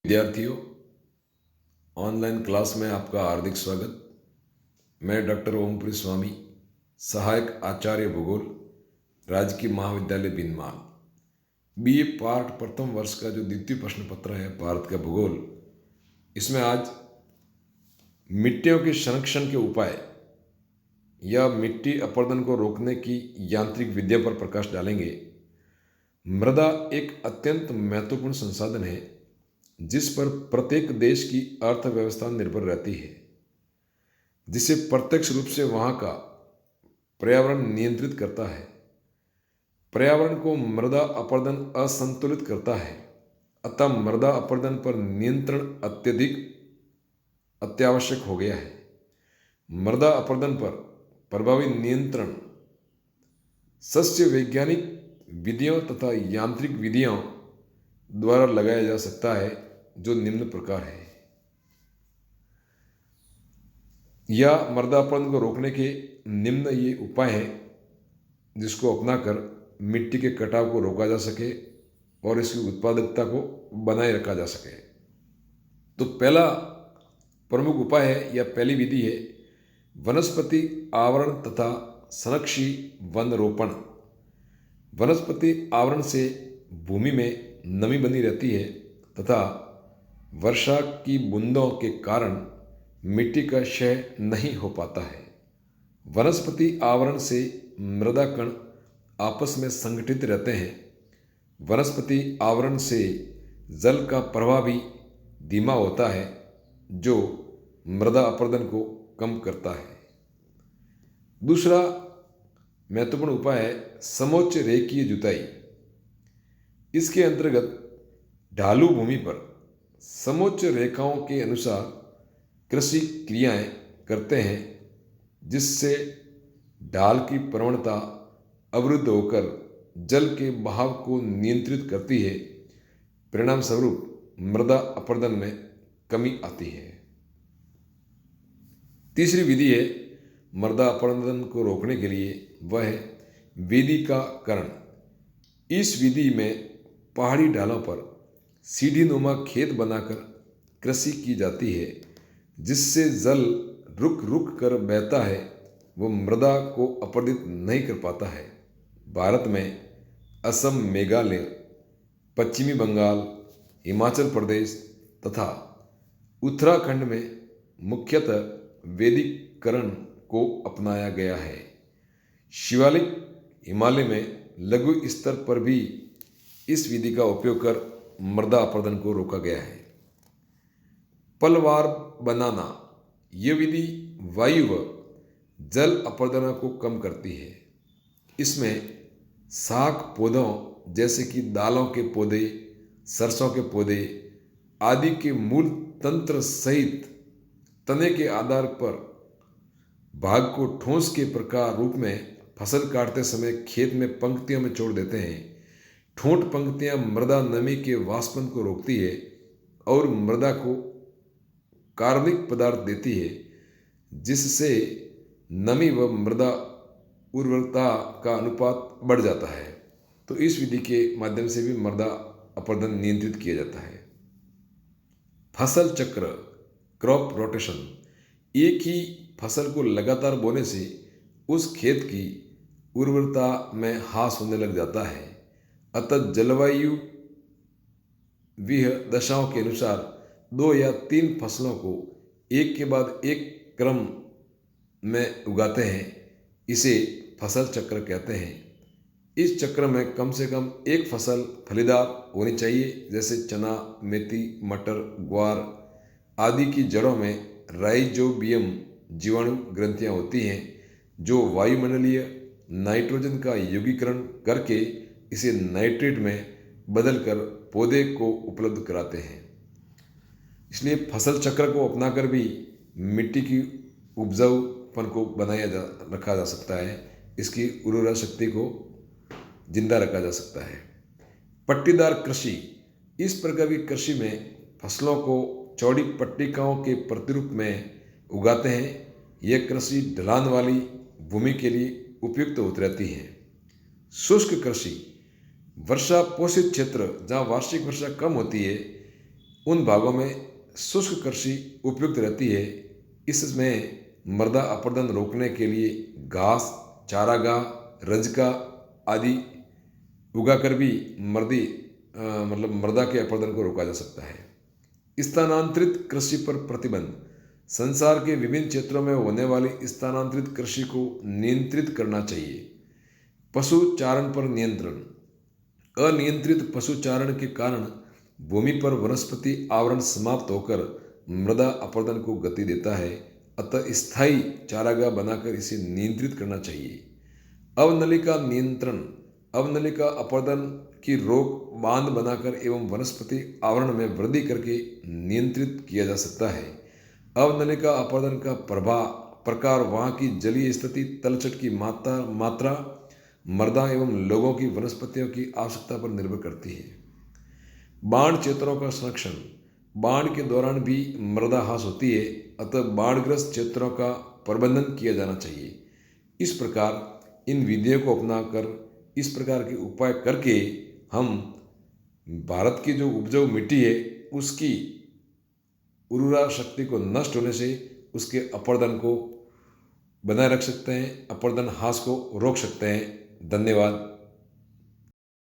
विद्यार्थियों, online class में आपका हार्दिक स्वागत। मैं डॉक्टर ओमपुरी स्वामी, सहायक आचार्य भूगोल, राजकीय महाविद्यालय भिंदमान। बीए पार्ट प्रथम वर्ष का जो द्वितीय प्रश्न पत्र है भारत का भूगोल, इसमें आज मिट्टियों के संरक्षण के उपाय या मिट्टी अपरदन को रोकने की यांत्रिक विद्या पर प्रकाश डालेंगे। मृदा एक अत्यंत महत्वपूर्ण संसाधन है जिस पर प्रत्येक देश की अर्थव्यवस्था निर्भर रहती है, जिसे प्रत्यक्ष रूप से वहाँ का पर्यावरण नियंत्रित करता है। पर्यावरण को मृदा अपरदन असंतुलित करता है, अतः मृदा अपरदन पर नियंत्रण अत्यधिक अत्यावश्यक हो गया है। मृदा अपरदन पर प्रभावी नियंत्रण सस्य वैज्ञानिक विधियों तथा यांत्रिक विधियों द्वारा लगाया जा सकता है, जो निम्न प्रकार है। या मृदा अपरदन को रोकने के निम्न ये उपाय हैं जिसको अपनाकर मिट्टी के कटाव को रोका जा सके और इसकी उत्पादकता को बनाए रखा जा सके। तो पहला प्रमुख उपाय है या पहली विधि है वनस्पति आवरण तथा संरक्षी वन रोपण। वनस्पति आवरण से भूमि में नमी बनी रहती है तथा वर्षा की बूंदों के कारण मिट्टी का क्षय नहीं हो पाता है। वनस्पति आवरण से मृदा कण आपस में संगठित रहते हैं। वनस्पति आवरण से जल का प्रवाह भी धीमा होता है, जो मृदा अपरदन को कम करता है। दूसरा महत्वपूर्ण उपाय है समोच्च रेखीय जुताई। इसके अंतर्गत ढालू भूमि पर समोच्च रेखाओं के अनुसार कृषि क्रियाएं करते हैं, जिससे ढाल की प्रवणता अवरुद्ध होकर जल के बहाव को नियंत्रित करती है। परिणाम स्वरूप मृदा अपरदन में कमी आती है। तीसरी विधि है मृदा अपरदन को रोकने के लिए, वह है वेदिकाकरण। इस विधि में पहाड़ी ढालों पर सीढ़ीनुमा खेत बनाकर कृषि की जाती है, जिससे जल रुक रुक कर बहता है, वो मृदा को अपरदित नहीं कर पाता है। भारत में असम, मेघालय, पश्चिमी बंगाल, हिमाचल प्रदेश तथा उत्तराखंड में मुख्यतः वेदिकरण को अपनाया गया है। शिवालिक हिमालय में लघु स्तर पर भी इस विधि का उपयोग कर मृदा अपरदन को रोका गया है। पलवार बनाना, यह विधि वायु व जल अपरदन को कम करती है। इसमें शाक पौधों जैसे कि दालों के पौधे, सरसों के पौधे आदि के मूल तंत्र सहित तने के आधार पर भाग को ठोस के प्रकार रूप में फसल काटते समय खेत में पंक्तियों में छोड़ देते हैं। ठोंठ पंक्तियां मृदा नमी के वाष्पन को रोकती है और मृदा को कार्बनिक पदार्थ देती है, जिससे नमी व मृदा उर्वरता का अनुपात बढ़ जाता है। तो इस विधि के माध्यम से भी मृदा अपरदन नियंत्रित किया जाता है। फसल चक्र, क्रॉप रोटेशन, एक ही फसल को लगातार बोने से उस खेत की उर्वरता में ह्रास होने लग जाता है। अतः जलवायु दशाओं के अनुसार 2 या 3 फसलों को एक के बाद एक क्रम में उगाते हैं। इसे फसल चक्र कहते हैं। इस चक्र में कम से कम एक फसल फलीदार होनी चाहिए, जैसे चना, मेथी, मटर, ग्वार आदि की जड़ों में राइजोबियम जीवाणु ग्रंथियां होती हैं, जो वायुमंडलीय नाइट्रोजन का यौगीकरण करके इसे नाइट्रेट में बदलकर पौधे को उपलब्ध कराते हैं। इसलिए फसल चक्र को अपनाकर भी मिट्टी की उपजाऊपन को रखा जा सकता है। इसकी उर्वरा शक्ति को जिंदा रखा जा सकता है। पट्टीदार कृषि, इस प्रकार की कृषि में फसलों को चौड़ी पट्टिकाओं के प्रतिरूप में उगाते हैं। यह कृषि ढलान वाली भूमि के लिए उपयुक्त होती रहती है। शुष्क कृषि, वर्षा पोषित क्षेत्र जहाँ वार्षिक वर्षा कम होती है, उन भागों में शुष्क कृषि उपयुक्त रहती है। इसमें मृदा अपरदन रोकने के लिए घास, चारागाह, रजका आदि उगाकर भी मृदा के अपरदन को रोका जा सकता है। स्थानांतरित कृषि पर प्रतिबंध। संसार के विभिन्न क्षेत्रों में होने वाली स्थानांतरित कृषि को नियंत्रित करना चाहिए। पशु चारण पर नियंत्रण। अनियंत्रित पशुचारण के कारण भूमि पर वनस्पति आवरण समाप्त होकर मृदा अपरदन को गति देता है। अतः स्थायी चारागाह बनाकर इसे नियंत्रित करना चाहिए। अवनलिका नियंत्रण। अवनलिका अपरदन की रोक बांध बनाकर एवं वनस्पति आवरण में वृद्धि करके नियंत्रित किया जा सकता है। अवनलिका अपरदन का प्रकार वहाँ की जलीय स्थिति, तलछट की मात्रा, मृदा एवं लोगों की वनस्पतियों की आवश्यकता पर निर्भर करती है। बाढ़ क्षेत्रों का संरक्षण। बाढ़ के दौरान भी मृदा ह्रास होती है, अतः बाढ़ग्रस्त क्षेत्रों का प्रबंधन किया जाना चाहिए। इस प्रकार इन विधियों को अपनाकर, इस प्रकार के उपाय करके हम भारत की जो उपजाऊ मिट्टी है उसकी उर्वरा शक्ति को नष्ट होने से उसके अपरदन को बनाए रख सकते हैं, अपरदन ह्रास को रोक सकते हैं। धन्यवाद।